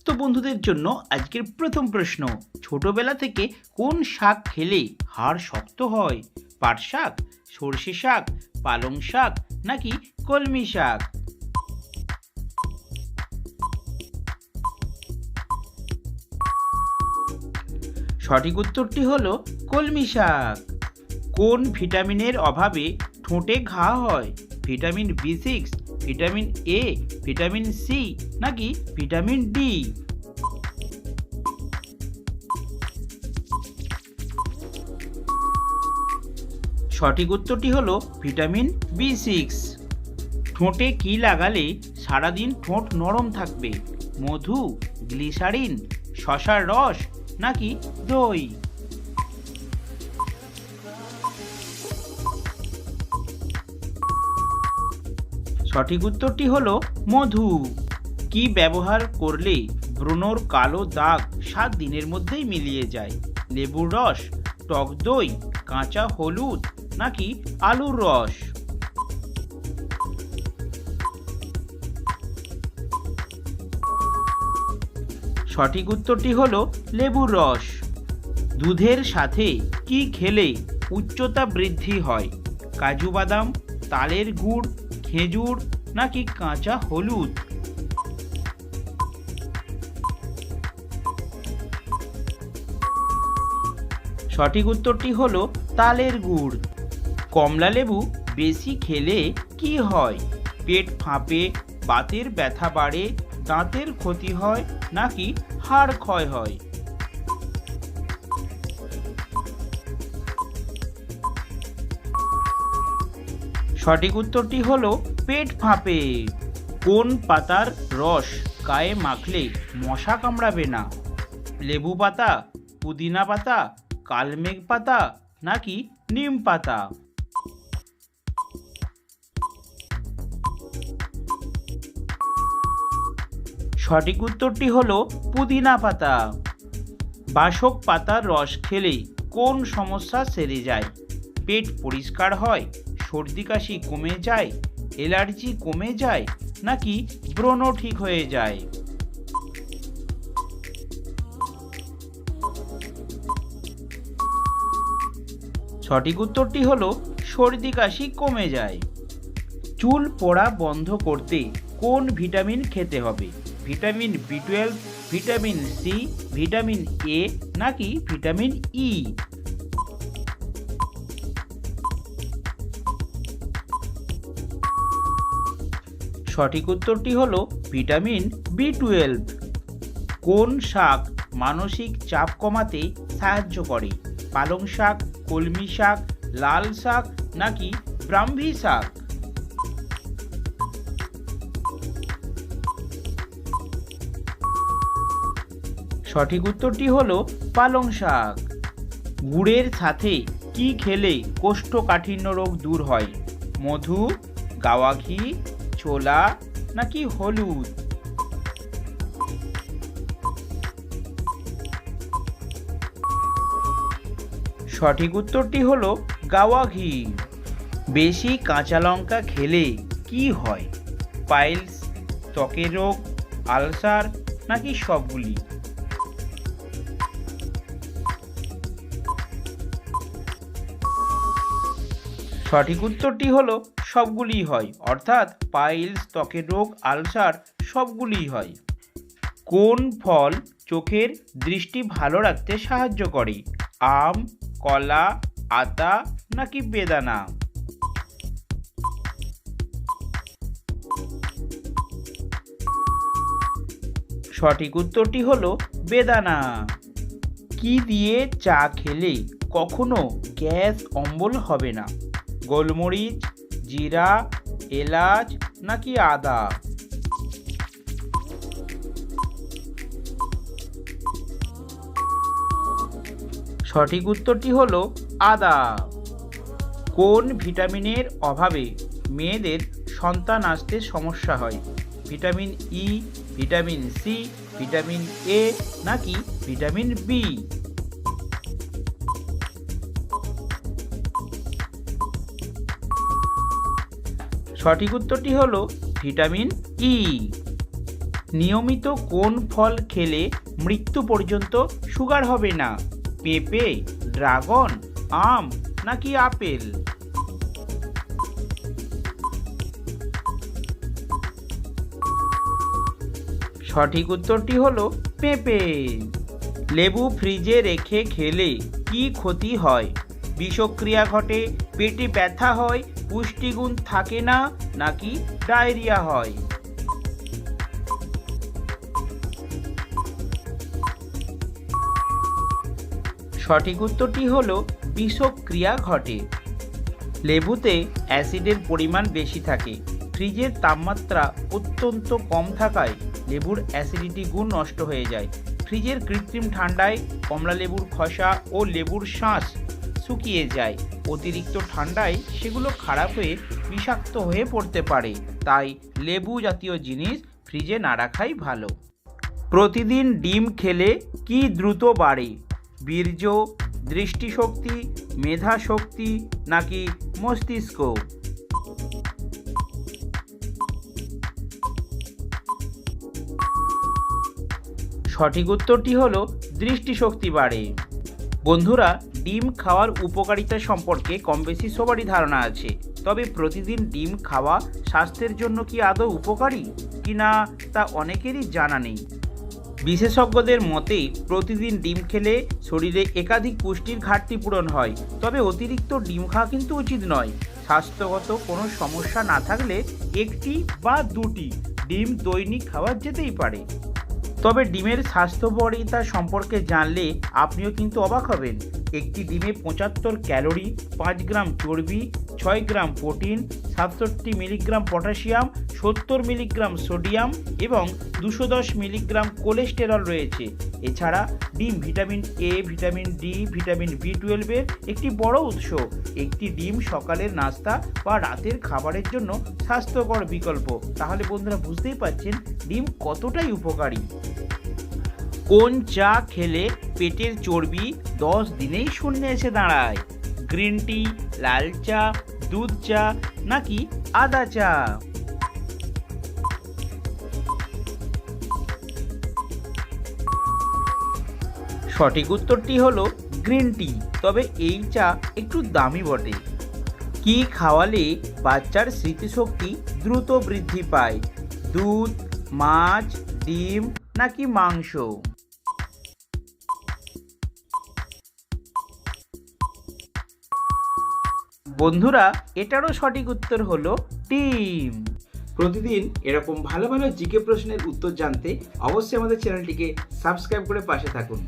সমস্ত বন্ধুদের জন্য আজকের প্রথম প্রশ্ন, ছোটবেলা থেকে কোন শাক খেলে হাড় শক্ত হয়? পাট শাক, সর্ষে শাক, পালং শাক নাকি কলমি শাক? সঠিক উত্তরটি হলো কলমি শাক। কোন ভিটামিনের অভাবে ঠোঁটে ঘা হয়? ভিটামিন বি6, ভিটামিন এ, ভিটামিন সি নাকি ভিটামিন ডি? সঠিক উত্তরটি হলো ভিটামিন বি6। ঠোঁটে কি লাগালে সারাদিন ঠোঁট নরম থাকবে? মধু, গ্লিসারিন, শসার রস নাকি দই? সঠিক উত্তরটি হলো মধু। কি ব্যবহার করলে ব্রণর কালো দাগ 7 দিনের মধ্যেই মিলিয়ে যায়? লেবুর রস, টক দই, কাঁচা হলুদ নাকি আলুর রস? সঠিক উত্তরটি হলো লেবুর রস। দুধের সাথে কি খেলে উচ্চতা বৃদ্ধি হয়? কাজু বাদাম, তালের গুড়, খেজুর নাকি কাঁচা হলুদ? সঠিক উত্তরটি হলো তালের গুড়। কমলা লেবু বেশি খেলে কি হয়? পেট ফাঁপে, বাতের ব্যথা বাড়ে, দাঁতের ক্ষতি হয় নাকি হাড় ক্ষয় হয়? সঠিক উত্তরটি হলো পেট ফাঁপে। কোন পাতার রস গায়ে মাখলে মশা কামড়াবে না? লেবু পাতা, পুদিনা পাতা, কালমেঘ পাতা নাকি নিম পাতা? সঠিক উত্তরটি হলো পুদিনা পাতা। বাসক পাতার রস খেলে কোন সমস্যা সেরে যায়? পেট পরিষ্কার হয়, সর্দি কাশি কমে যায়, অ্যালার্জি কমে যায় নাকি ব্রণ ঠিক হয়ে যায়? সঠিক উত্তরটি হলো সর্দি কাশি কমে যায়। চুল পড়া বন্ধ করতে কোন ভিটামিন খেতে হবে? ভিটামিন বি12, ভিটামিন সি, ভিটামিন এ নাকি ভিটামিন ই? সঠিক উত্তরটি হলো ভিটামিন বি12। কোন শাক মানসিক চাপ কমাতে সাহায্য করে? পালং শাক, কলমি শাক, লাল শাক নাকি ব্রাহ্মী শাক? সঠিক উত্তরটি হলো পালং শাক। গুড়ের সাথে কি খেলে কোষ্ঠকাঠিন্য রোগ দূর হয়? মধু, গাওয়া ঘি, ছোলা নাকি হলুদ? সঠিক উত্তরটি হলো গাওয়া ঘি। বেশি কাঁচা লঙ্কা খেলে কি হয়? পাইলস, ত্বকের রোগ, আলসার নাকি সবগুলি? সঠিক উত্তরটি হলো সবগুলিই হয়, অর্থাৎ পাইলস, ত্বকের রোগ, আলসার সবগুলিই হয়। কোন ফল চোখের দৃষ্টি ভালো রাখতে সাহায্য করে? আম, কলা, আতা নাকি বেদানা? সঠিক উত্তরটি হলো বেদানা। কি দিয়ে চা খেলে কখনো গ্যাস অম্বল হবে না? গোলমরিচ, জিরা, এলাচ নাকি আদা? সঠিক উত্তরটি হলো আদা। কোন ভিটামিনের অভাবে মেয়েদের সন্তান আসতে সমস্যা হয়? Vitamin E, vitamin C, vitamin A নাকি ভিটামিন বি? সঠিক উত্তরটি হলো ভিটামিন ই। নিয়মিত কোন ফল খেলে মৃত্যু পর্যন্ত সুগার হবে না? পেঁপে, ড্রাগন, আম নাকি আপেল? সঠিক উত্তরটি হলো পেঁপে। লেবু ফ্রিজে রেখে খেলে কি ক্ষতি হয়? বিষক্রিয়া ঘটে, পেটে ব্যথা হয়, পুষ্টিগুণ থাকে না নাকি ডায়রিয়া হয়? সঠিক উত্তরটি হলো বিষক্রিয়া ঘটে। লেবুতে অ্যাসিডের পরিমাণ বেশি থাকে। ফ্রিজের তাপমাত্রা অত্যন্ত কম থাকায় লেবুর অ্যাসিডিটি গুণ নষ্ট হয়ে যায়। ফ্রিজের কৃত্রিম ঠান্ডায় কমলা লেবুর খোসা ও লেবুর শাঁস শুকিয়ে যায়। অতিরিক্ত ঠান্ডায় সেগুলো খারাপ হয়ে বিষাক্ত হয়ে পড়তে পারে। তাই লেবু জাতীয় জিনিস ফ্রিজে না রাখাই ভালো। প্রতিদিন ডিম খেলে কি দ্রুত বাড়ে? বীর্য, দৃষ্টিশক্তি, মেধাশক্তি নাকি মস্তিষ্ক? সঠিক উত্তরটি হলো দৃষ্টিশক্তি বাড়ে। বন্ধুরা, ডিম খাওয়ার উপকারিতা সম্পর্কে কম বেশি সবারই ধারণা আছে। তবে প্রতিদিন ডিম খাওয়া স্বাস্থ্যের জন্য কি আদৌ উপকারী কিনা তা অনেকেরই জানা নেই। বিশেষজ্ঞদের মতে প্রতিদিন ডিম খেলে শরীরে একাধিক পুষ্টির ঘাটতি পূরণ হয়। তবে অতিরিক্ত ডিম খাওয়া কিন্তু উচিত নয়। স্বাস্থ্যগত কোনো সমস্যা না থাকলে একটি বা দুটি ডিম দৈনিক খাওয়া যেতেই পারে। তবে ডিমের স্বাস্থ্যোপকারিতা সম্পর্কে জানলে আপনিও কিন্তু অবাক হবেন। একটি ডিমে 75 ক্যালোরি, 5 গ্রাম চর্বি, 6 gram protein, 67 milligram potassium, 70 milligram sodium এবং 210 মিলিগ্রাম কোলেস্টেরল রয়েছে। এছাড়া ডিম vitamin A, vitamin D, vitamin বি12 এর একটি বড় উৎস। একটি ডিম সকালের নাস্তা বা রাতের খাবারের জন্য স্বাস্থ্যকর বিকল্প। তাহলে বন্ধুরা বুঝতেই পারছেন ডিম কতটাই উপকারী। কোন চা খেলে পেটের চর্বি 10 দিনেই শূন্যে এসে দাঁড়ায়? গ্রিন টি, লাল চা, দুধ চা নাকি আদা চা? সঠিক উত্তরটি হলো গ্রিন টি। তবে এই চা একটু দামি বটে। কি খাওয়ালে বাচ্চার স্মৃতিশক্তি দ্রুত বৃদ্ধি পায়? দুধ, মাছ, ডিম নাকি মাংস? বন্ধুরা, এটারও সঠিক উত্তর হলো ডিম। প্রতিদিন এরকম ভালো ভালো জিকে প্রশ্নের উত্তর জানতে অবশ্যই আমাদের চ্যানেলটিকে সাবস্ক্রাইব করে পাশে থাকুন।